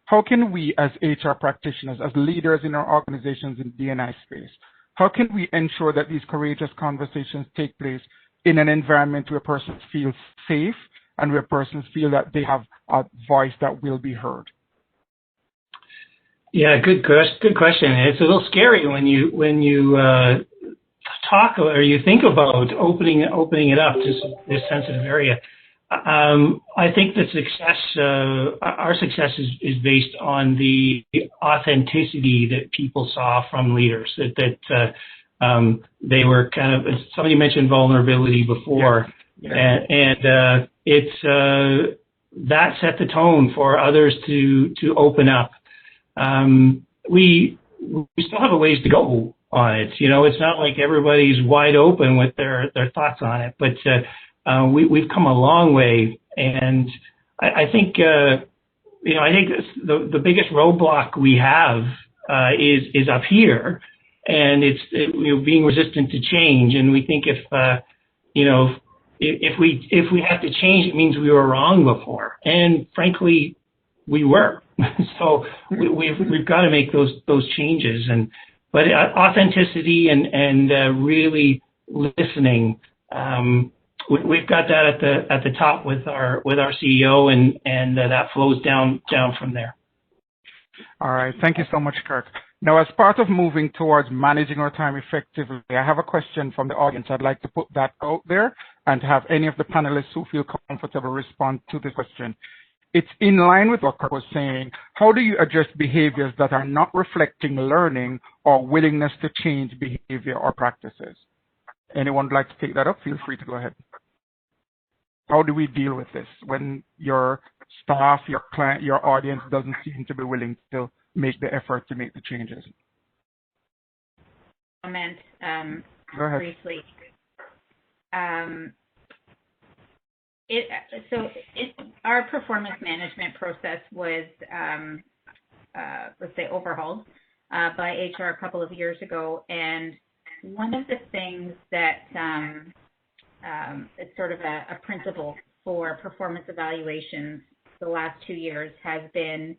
how can we as HR practitioners, as leaders in our organizations in D&I space, how can we ensure that these courageous conversations take place in an environment where persons feel safe and where persons feel that they have a voice that will be heard? Yeah, good question. It's a little scary when you talk or you think about opening it up to this sensitive area. I think the success, our success is based on the authenticity that people saw from leaders. That they were kind of, somebody mentioned vulnerability before, and it's that set the tone for others to open up. We still have a ways to go on it. You know, it's not like everybody's wide open with their thoughts on it, but we've come a long way, and I think I think the biggest roadblock we have is up here, and it's being resistant to change. And we think if we have to change, it means we were wrong before, and frankly, we were. So we've got to make those changes, but authenticity and really listening. We've got that at the top with our CEO, and that flows down from there. All right, thank you so much, Kirk. Now, as part of moving towards managing our time effectively, I have a question from the audience. I'd like to put that out there and have any of the panelists who feel comfortable respond to the question. It's in line with what Kirk was saying. How do you address behaviors that are not reflecting learning or willingness to change behavior or practices? Anyone would like to take that up? Feel free to go ahead. How do we deal with this when your staff, your client, your audience doesn't seem to be willing to make the effort to make the changes? Comment Go ahead. briefly. Our performance management process was, let's say, overhauled by HR a couple of years ago, and one of the things that it's sort of a principle for performance evaluations the last 2 years has been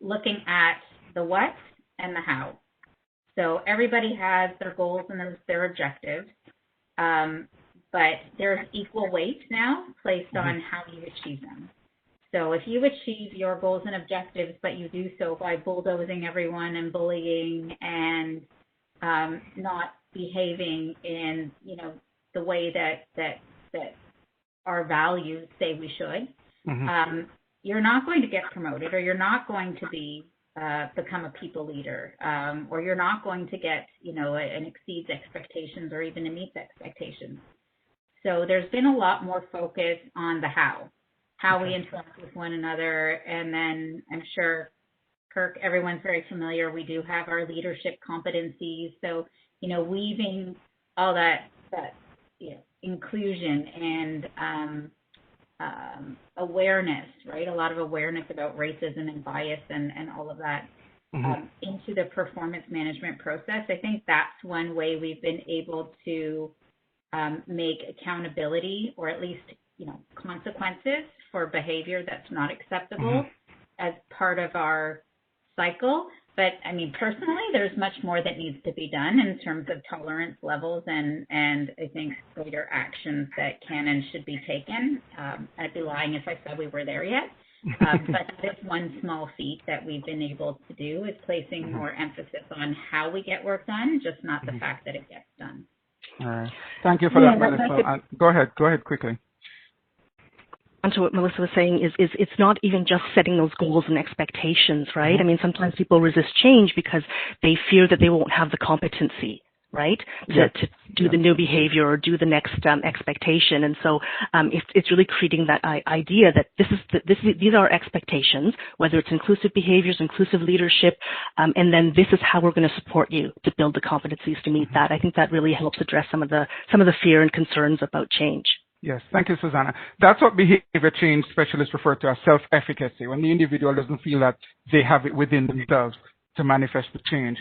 looking at the what and the how. So everybody has their goals and their objectives, but there's equal weight now placed on how you achieve them. So if you achieve your goals and objectives, but you do so by bulldozing everyone and bullying and not behaving in, the way that our values say we should, you're not going to get promoted, or you're not going to become a people leader, or you're not going to get, an exceeds expectations or even a meets expectations. So there's been a lot more focus on the how we interact with one another, and then I'm sure, Kirk, everyone's very familiar. We do have our leadership competencies, so weaving all that inclusion and awareness, right? A lot of awareness about racism and bias and all of that into the performance management process. I think that's one way we've been able to make accountability, or at least consequences for behavior that's not acceptable as part of our cycle. But I mean, personally, there's much more that needs to be done in terms of tolerance levels and I think greater actions that can and should be taken. I'd be lying if I said we were there yet. But that is one small feat that we've been able to do, is placing more emphasis on how we get work done, just not the fact that it gets done. All right. Thank you for that, Melissa. Go ahead quickly. to what Melissa was saying is it's not even just setting those goals and expectations, right? I mean, sometimes people resist change because they fear that they won't have the competency, right, to do the new behavior or do the next expectation. And so it's really creating that idea that these are our expectations, whether it's inclusive behaviors, inclusive leadership, and then this is how we're going to support you to build the competencies to meet that. I think that really helps address some of the fear and concerns about change. Yes, thank you, Susanna. That's what behavior change specialists refer to as self-efficacy, when the individual doesn't feel that they have it within themselves to manifest the change.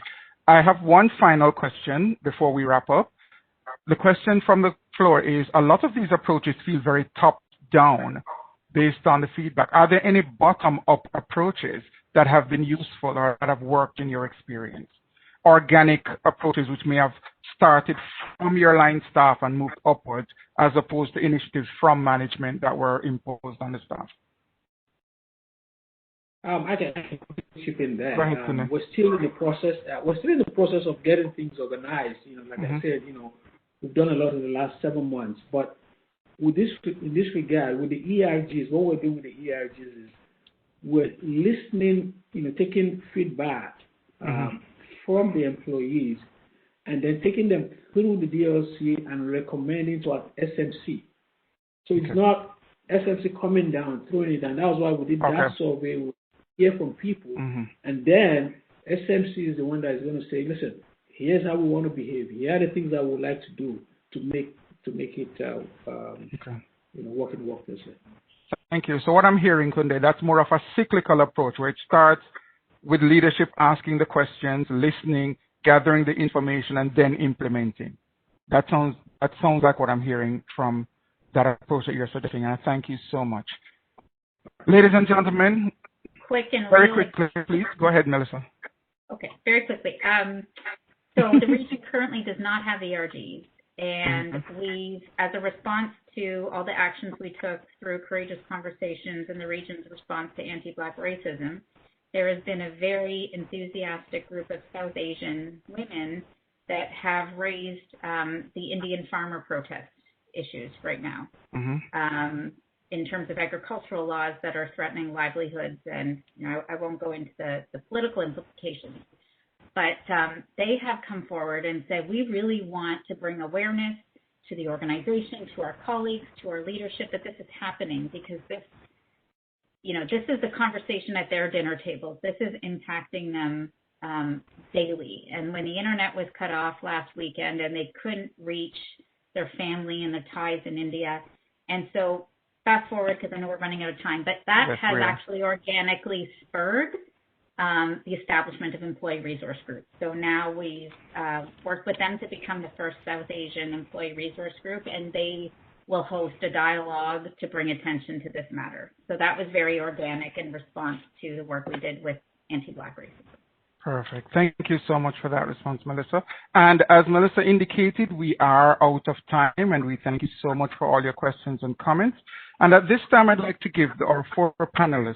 I have one final question before we wrap up. The question from the floor is, a lot of these approaches feel very top-down based on the feedback. Are there any bottom-up approaches that have been useful or that have worked in your experience? Organic approaches which may have started from your line staff and moved upwards, as opposed to initiatives from management that were imposed on the staff? I can chip in there. Go ahead, we're still in the process. Of getting things organized. Like I said, we've done a lot in the last 7 months. But in this regard, with the ERGs, what we're doing with the ERGs is we're listening, taking feedback from the employees, and then taking them through the DLC and recommending to our SMC. So it's not SMC coming down, throwing it down. That was why we did that survey. We hear from people, and then SMC is the one that is going to say, listen, here's how we want to behave. Here are the things that we would like to do to make it work in workplace. Thank you. So what I'm hearing, Kunde, that's more of a cyclical approach where it starts with leadership asking the questions, listening, gathering the information, and then implementing. That sounds like what I'm hearing from that approach that you're suggesting, and I thank you so much. Ladies and gentlemen, very quickly, please. Go ahead, Melissa. Okay, very quickly. So the region currently does not have ERGs, and we've, as a response to all the actions we took through courageous conversations and the region's response to anti-Black racism, there has been a very enthusiastic group of South Asian women that have raised the Indian farmer protest issues right now in terms of agricultural laws that are threatening livelihoods. And I won't go into the political implications, but they have come forward and said, we really want to bring awareness to the organization, to our colleagues, to our leadership, that this is happening, because this is the conversation at their dinner tables. This is impacting them daily. And when the internet was cut off last weekend and they couldn't reach their family and the ties in India. And so fast forward, because I know we're running out of time, but that has actually organically spurred the establishment of employee resource groups. So now we've worked with them to become the first South Asian employee resource group, and they will host a dialogue to bring attention to this matter. So that was very organic in response to the work we did with anti-Black racism. Perfect. Thank you so much for that response, Melissa. And as Melissa indicated, we are out of time, and we thank you so much for all your questions and comments. And at this time, I'd like to give our 4 panelists,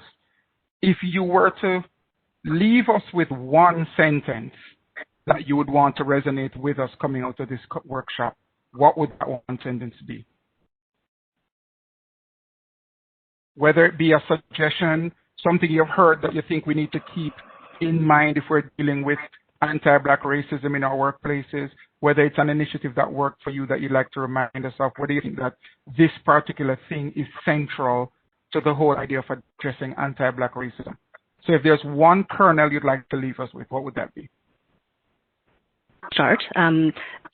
if you were to leave us with one sentence that you would want to resonate with us coming out of this workshop, what would that one sentence be? Whether it be a suggestion, something you've heard that you think we need to keep in mind if we're dealing with anti-Black racism in our workplaces, whether it's an initiative that worked for you that you'd like to remind us of, whether you think that this particular thing is central to the whole idea of addressing anti-Black racism. So if there's one kernel you'd like to leave us with, what would that be? Start.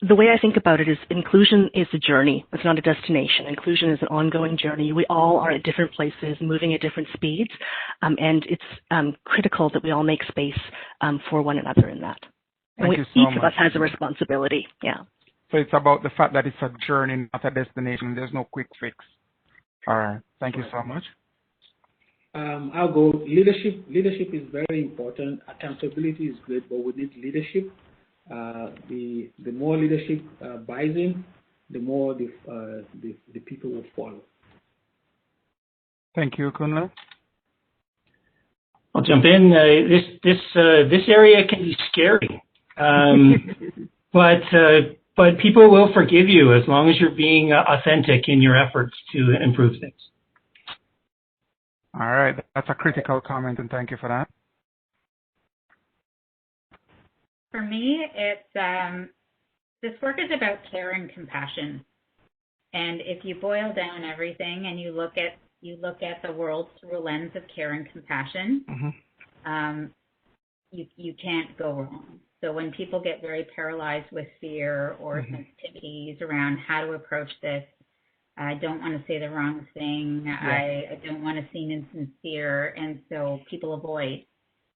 The way I think about it is inclusion is a journey. It's not a destination. Inclusion is an ongoing journey. We all are at different places, moving at different speeds, and it's critical that we all make space for one another in that. And each of us has a responsibility. Yeah. So it's about the fact that it's a journey, not a destination. There's no quick fix. All right. Thank you so much. I'll go. Leadership is very important. Accountability is great, but we need leadership. The more leadership buys in, the more the people will follow. Thank you, Kunle. I'll jump in. This area can be scary, but people will forgive you as long as you're being authentic in your efforts to improve things. All right, that's a critical comment, and thank you for that. For me, it's this work is about care and compassion. And if you boil down everything and you look at the world through a lens of care and compassion, you can't go wrong. So when people get very paralyzed with fear or sensitivities around how to approach this, I don't want to say the wrong thing. Yeah. I don't want to seem insincere, and so people avoid.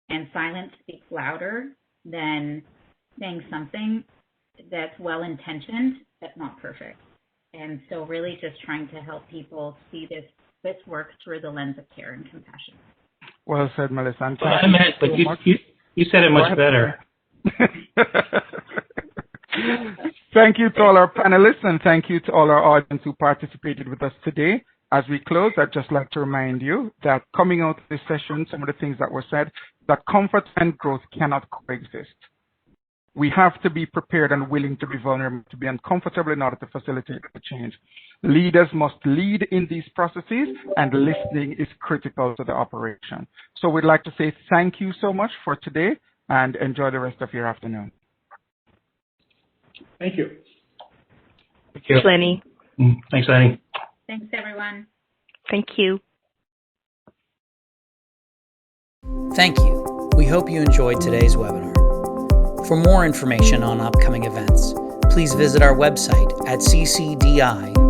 And silence speaks louder than saying something that's well-intentioned but not perfect. And so really just trying to help people see this work through the lens of care and compassion. Well said, Melissa. Well, I meant, but you said it much better. Thank you to all our panelists, and thank you to all our audience who participated with us today. As we close, I'd just like to remind you that coming out of this session, some of the things that were said, that comfort and growth cannot coexist. We have to be prepared and willing to be vulnerable, to be uncomfortable in order to facilitate the change. Leaders must lead in these processes, and listening is critical to the operation. So we'd like to say thank you so much for today, and enjoy the rest of your afternoon. Thank you. Thank you. Thanks, Lenny. Thanks, Lenny. Thanks, everyone. Thank you. Thank you. We hope you enjoyed today's webinar. For more information on upcoming events, please visit our website at ccdi.ca.